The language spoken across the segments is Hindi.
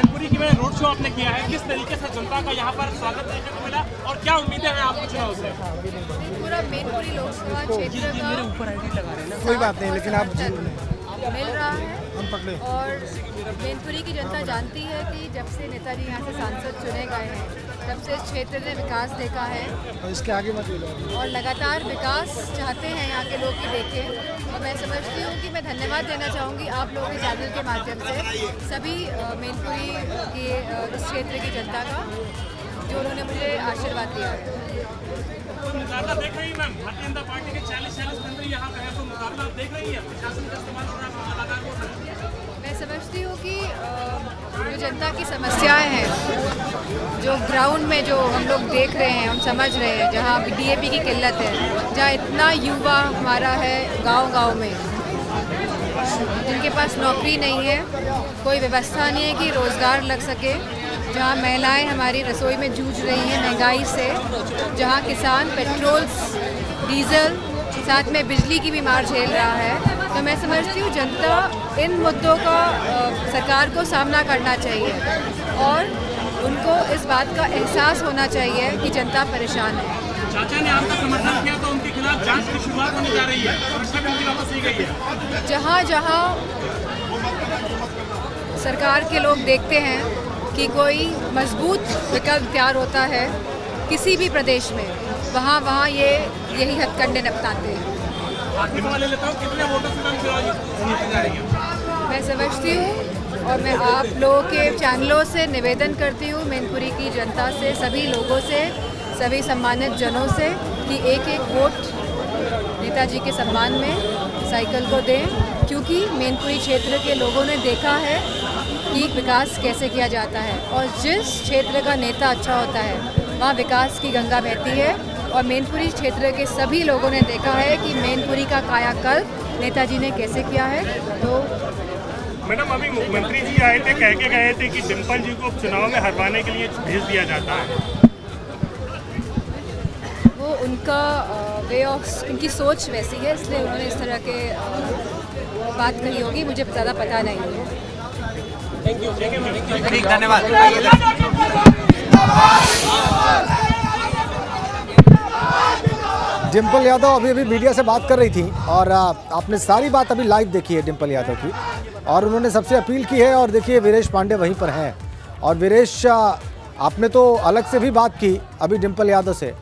मैनपुरी की में रोड शो आपने किया है, किस तरीके से जनता का यहाँ पर स्वागत देखने को मिला और क्या उम्मीदें हैं आपको चुनाव से? पूरा मैनपुरी लोकसभा क्षेत्र का कोई बात नहीं, लेकिन आप मिल रहा है हम पकड़े। और मैनपुरी की जनता जानती है कि जब से नेताजी यहाँ से सांसद चुने गए हैं तब से इस क्षेत्र ने विकास देखा है और इसके आगे मत बोलो। और लगातार विकास चाहते हैं यहाँ के लोग कि देखें। और मैं समझती हूँ कि मैं धन्यवाद देना चाहूँगी आप लोगों के चैनल के माध्यम से सभी मैनपुरी के इस क्षेत्र की जनता का, जो उन्होंने मुझे आशीर्वाद दिया है। मुकाबला देख रही हैं मैम, भारतीय जनता पार्टी के 40 मंत्री यहाँ पे हैं, तो मुकाबला आप देख रही हैं, प्रशासन का इस्तेमाल हो रहा है, लगातार हो रहा है। मैं समझती हूँ कि जो जनता की समस्याएं हैं, जो ग्राउंड में जो हम लोग देख रहे हैं, हम समझ रहे हैं, जहाँ डीएपी की किल्लत है, जहाँ इतना युवा हमारा है गांव-गांव में, जिनके पास नौकरी नहीं है, कोई व्यवस्था नहीं है कि रोज़गार लग सके, जहाँ महिलाएं हमारी रसोई में जूझ रही हैं महंगाई से, जहाँ किसान पेट्रोल डीजल साथ में बिजली की भी मार झेल रहा है। तो मैं समझती हूँ जनता इन मुद्दों का सरकार को सामना करना चाहिए और उनको इस बात का एहसास होना चाहिए कि जनता परेशान है। चाचा ने आपका समर्थन किया तो उनके खिलाफ जांच की शुरुआत होने जा रही है, सुरक्षा भी उनकी वापस ली गई है। जहाँ जहाँ सरकार के लोग देखते हैं कि कोई मजबूत विकल्प तैयार होता है किसी भी प्रदेश में, वहाँ वहाँ ये यही हथकंडे अपनाते हैं। कितने वोटों से मैम चुनाव जीत जा रही है? मैं समझती हूँ और मैं आप लोगों के चैनलों से निवेदन करती हूँ, मैनपुरी की जनता से, सभी लोगों से, सभी सम्मानित जनों से कि एक एक वोट नेताजी के सम्मान में साइकिल को दें, क्योंकि मैनपुरी क्षेत्र के लोगों ने देखा है कि विकास कैसे किया जाता है और जिस क्षेत्र का नेता अच्छा होता है वहाँ विकास की गंगा बहती है। और मैनपुरी क्षेत्र के सभी लोगों ने देखा है कि मैनपुरी का कायाकल्प नेताजी ने कैसे किया है। तो मैडम, अभी मुख्यमंत्री जी आए थे, कह के गए थे कि डिम्पल जी को चुनाव में हरवाने के लिए भेज दिया जाता है। वो उनका वे ऑफ, उनकी सोच वैसी है, इसलिए उन्होंने इस तरह के बात कही होगी, मुझे ज़्यादा पता नहीं है। ठीक, धन्यवाद। डिम्पल यादव अभी मीडिया से बात कर रही थी और आपने सारी बात अभी लाइव देखी है डिम्पल यादव की, और उन्होंने सबसे अपील की है। और देखिए वीरेश पांडे वहीं पर हैं, और वीरेश आपने तो अलग से भी बात की अभी डिम्पल यादव से,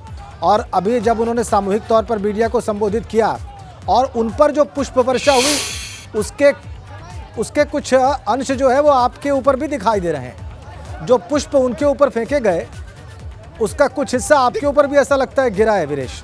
और अभी जब उन्होंने सामूहिक तौर पर मीडिया को संबोधित किया और उन पर जो पुष्प वर्षा हुई उसके कुछ अंश जो है वो आपके ऊपर भी दिखाई दे रहे हैं। जो पुष्प उनके ऊपर फेंके गए उसका कुछ हिस्सा आपके ऊपर भी ऐसा लगता है गिरा है वीरेश।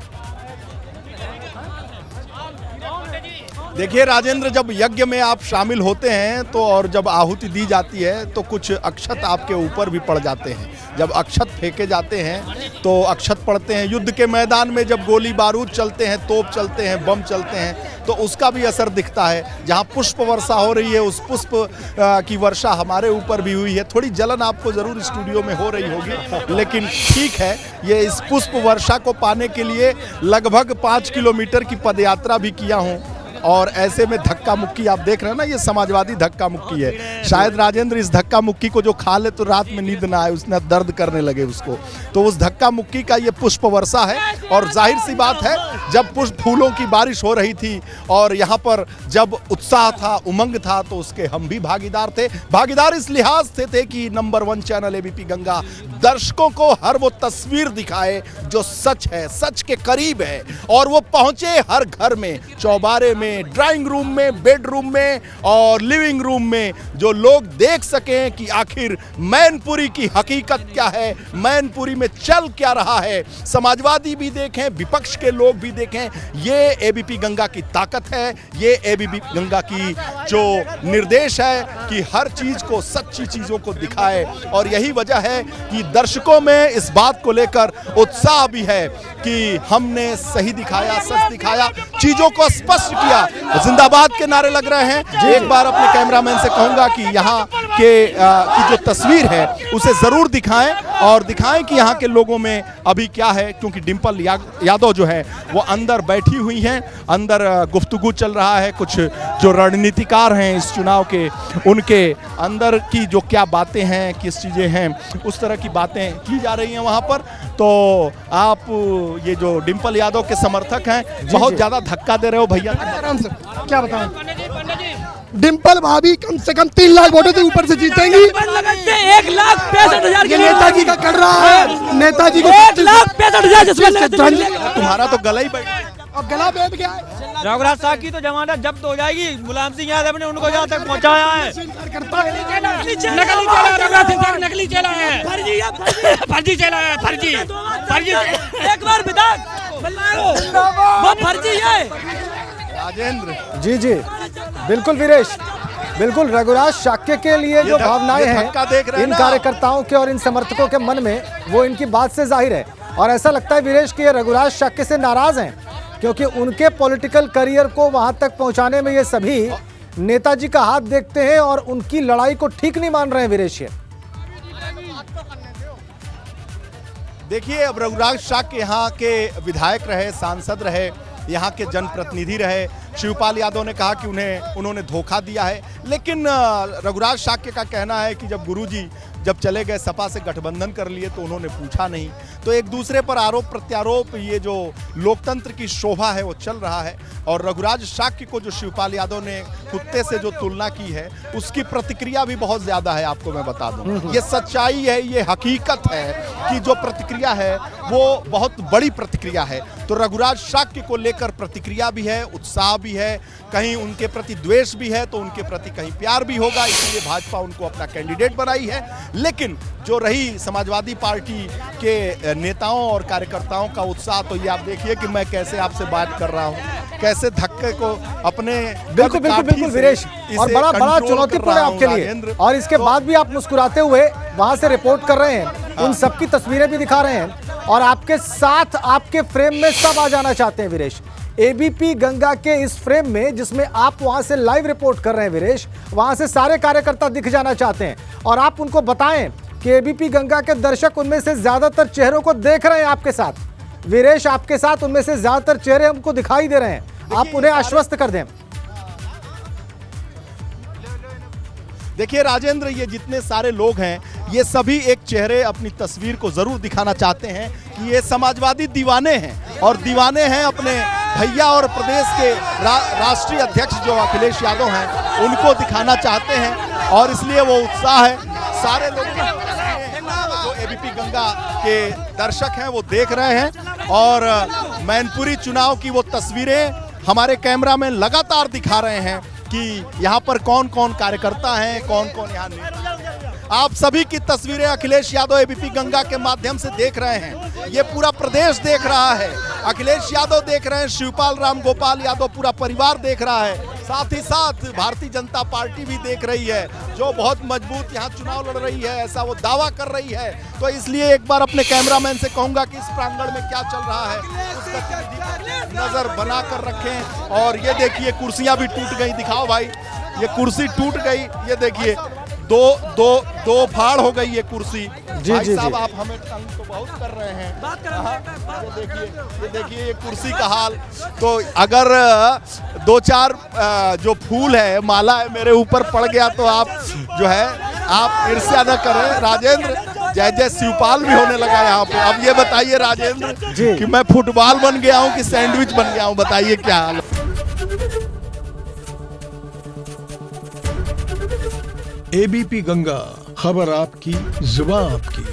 देखिए राजेंद्र, जब यज्ञ में आप शामिल होते हैं तो और जब आहुति दी जाती है तो कुछ अक्षत आपके ऊपर भी पड़ जाते हैं। जब अक्षत फेंके जाते हैं तो अक्षत पड़ते हैं। युद्ध के मैदान में जब गोली बारूद चलते हैं, तोप चलते हैं, बम चलते हैं, तो उसका भी असर दिखता है। जहाँ पुष्प वर्षा हो रही है, उस पुष्प की वर्षा हमारे ऊपर भी हुई है। थोड़ी जलन आपको ज़रूर स्टूडियो में हो रही होगी, लेकिन ठीक है। ये इस पुष्प वर्षा को पाने के लिए लगभग 5 किलोमीटर की पदयात्रा भी किया हूँ, और ऐसे में धक्का मुक्की आप देख रहे हैं ना, ये समाजवादी धक्का मुक्की है। शायद राजेंद्र इस धक्का मुक्की को जो खा ले तो रात में नींद ना आए, उसने दर्द करने लगे उसको। तो उस धक्का मुक्की का ये पुष्प वर्षा है। और जाहिर सी बात है, जब पुष्प फूलों की बारिश हो रही थी और यहाँ पर जब उत्साह था, उमंग था, तो उसके हम भी भागीदार थे। भागीदार इस लिहाज से थे कि नंबर 1 चैनल एबीपी गंगा दर्शकों को हर वो तस्वीर दिखाए जो सच है, सच के करीब है, और वो पहुंचे हर घर में, चौबारे में, ड्राइंग रूम में, बेडरूम में और लिविंग रूम में, जो लोग देख सकें कि आखिर मैनपुरी की हकीकत क्या है, मैनपुरी में चल क्या रहा है। समाजवादी भी देखें, विपक्ष के लोग भी देखें। ये एबीपी गंगा की ताकत है, ये एबीपी गंगा की जो निर्देश है कि हर चीज को, सच्ची चीजों को दिखाए। और यही वजह है कि दर्शकों में इस बात को लेकर उत्साह भी है कि हमने सही दिखाया, सच दिखाया, चीजों को स्पष्ट किया। जिंदाबाद के नारे लग रहे हैं। एक बार अपने कैमरामैन से कहूंगा कि यहाँ के की जो तस्वीर है उसे जरूर दिखाएं और दिखाएं कि यहाँ के लोगों में अभी क्या है, क्योंकि डिंपल यादव जो है वो अंदर बैठी हुई हैं, अंदर गुफ्तगू चल रहा है। कुछ जो रणनीतिकार हैं इस चुनाव के, उनके अंदर की जो क्या बातें हैं, किस चीज़ें हैं, उस तरह की बातें की जा रही हैं वहाँ पर। तो आप ये जो डिंपल यादव के समर्थक हैं बहुत ज़्यादा धक्का दे रहे हो भैया। आराम से क्या बताएं, डिंपल भाभी कम से कम 3 लाख वोटों से ऊपर से जीतेंगी। 1,65,000 ये नेताजी का कर रहा है, नेताजी को 1,65,000 तुम्हारा तो गला ही बैठ, अब गला बैठ गया है। रघुराज साहब की तो जमानत जब्त हो जाएगी। मुलायम सिंह यादव ने उनको जहाँ तक पहुँचाया है। नकली चेला रघुराज सिंह साहब नकली चेला है, फर्जी चेला है, फर्जी। एक बार विधायक वो फर्जी है। राजेंद्र जी जी बिल्कुल वीरेश, बिल्कुल रघुराज शाक्य के लिए जो भावनाएं हैं इन कार्यकर्ताओं के और इन समर्थकों के मन में, वो इनकी बात से जाहिर है। और ऐसा लगता है वीरेश कि ये रघुराज शाक्य से नाराज हैं, क्योंकि उनके पॉलिटिकल करियर को वहां तक पहुंचाने में ये सभी नेताजी का हाथ देखते हैं और उनकी लड़ाई को ठीक नहीं मान रहे हैं वीरेश। ये देखिए, अब रघुराज शाक्य यहाँ के विधायक रहे, सांसद रहे, यहाँ के जनप्रतिनिधि रहे। शिवपाल यादव ने कहा कि उन्होंने धोखा दिया है, लेकिन रघुराज शाक्य का कहना है कि जब गुरुजी जब चले गए सपा से गठबंधन कर लिए तो उन्होंने पूछा नहीं। तो एक दूसरे पर आरोप प्रत्यारोप, ये जो लोकतंत्र की शोभा है वो चल रहा है। और रघुराज शाक्य को जो शिवपाल यादव ने कुत्ते से जो तुलना की है, उसकी प्रतिक्रिया भी बहुत ज़्यादा है। आपको मैं बता दूं, ये सच्चाई है, ये हकीकत है कि जो प्रतिक्रिया है वो बहुत बड़ी प्रतिक्रिया है। तो रघुराज शाक्य को लेकर प्रतिक्रिया भी है, उत्साह भी है, कहीं उनके प्रति द्वेष भी है तो उनके प्रति कहीं प्यार भी होगा, इसलिए भाजपा उनको अपना कैंडिडेट बनाई है। लेकिन जो रही समाजवादी पार्टी के नेताओं और कार्यकर्ताओं का उत्साह, तो ये आप देखिए कि मैं कैसे आपसे बात कर रहा हूँ, कैसे धक्के को अपने बिल्कुल बिल्कुल बिल्कुल वीरेश, और बड़ा बड़ा चुनौतीपूर्ण है आपके लिए। और इसके बाद भी आप मुस्कुराते हुए वहां से रिपोर्ट कर रहे हैं, उन सबकी तस्वीरें भी दिखा रहे हैं, और आपके साथ आपके फ्रेम में सब आ जाना चाहते हैं वीरेश। एबीपी गंगा के इस फ्रेम में जिसमें आप वहां से लाइव रिपोर्ट कर रहे हैं वीरेश, वहां से सारे कार्यकर्ता दिख जाना चाहते हैं। और आप उनको बताएं कि एबीपी गंगा के दर्शक उनमें से ज्यादातर चेहरों को देख रहे हैं आपके साथ वीरेश, आपके साथ उनमें से ज्यादातर चेहरे हमको दिखाई दे रहे हैं। आप उन्हें आश्वस्त कर दें। देखिए राजेंद्र, ये जितने सारे लोग हैं ये सभी एक चेहरे अपनी तस्वीर को जरूर दिखाना चाहते हैं कि ये समाजवादी दीवाने हैं, और दीवाने हैं अपने भैया और प्रदेश के राष्ट्रीय अध्यक्ष जो अखिलेश यादव हैं उनको दिखाना चाहते हैं। और इसलिए वो उत्साह है सारे लोग जो एबीपी गंगा के दर्शक हैं वो देख रहे हैं। और मैनपुरी चुनाव की वो तस्वीरें हमारे कैमरामैन लगातार दिखा रहे हैं कि यहाँ पर कौन कौन कार्यकर्ता हैं, कौन कौन यहाँ नेता। आप सभी की तस्वीरें अखिलेश यादव एबीपी गंगा के माध्यम से देख रहे हैं, ये पूरा प्रदेश देख रहा है। अखिलेश यादव देख रहे हैं, शिवपाल राम गोपाल यादव पूरा परिवार देख रहा है, साथ ही साथ भारतीय जनता पार्टी भी देख रही है जो बहुत मजबूत यहाँ चुनाव लड़ रही है, ऐसा वो दावा कर रही है। तो इसलिए एक बार अपने कैमरामैन से कहूंगा कि इस प्रांगण में क्या चल रहा है उस गतिविधि पर नजर बना कर रखें। और ये देखिए कुर्सियां भी टूट गई, दिखाओ भाई, ये कुर्सी टूट गई, ये देखिए दो फाड़ हो गई ये कुर्सी। जी भाई जी साहब जी। आप हमें तंग तो बहुत कर रहे हैं। ये देखिए ये कुर्सी का हाल। तो अगर 2-4 जो फूल है, माला है मेरे ऊपर पड़ गया तो आप जो है आप ईर्ष्या न करें। राजेंद्र, जय जय शिवपाल भी होने लगा यहाँ पे। अब ये बताइए राजेंद्र कि मैं फुटबॉल बन गया हूँ कि सैंडविच बन गया हूँ, बताइए क्या हाल है। एबीपी गंगा, खबर आपकी, जुबान आपकी।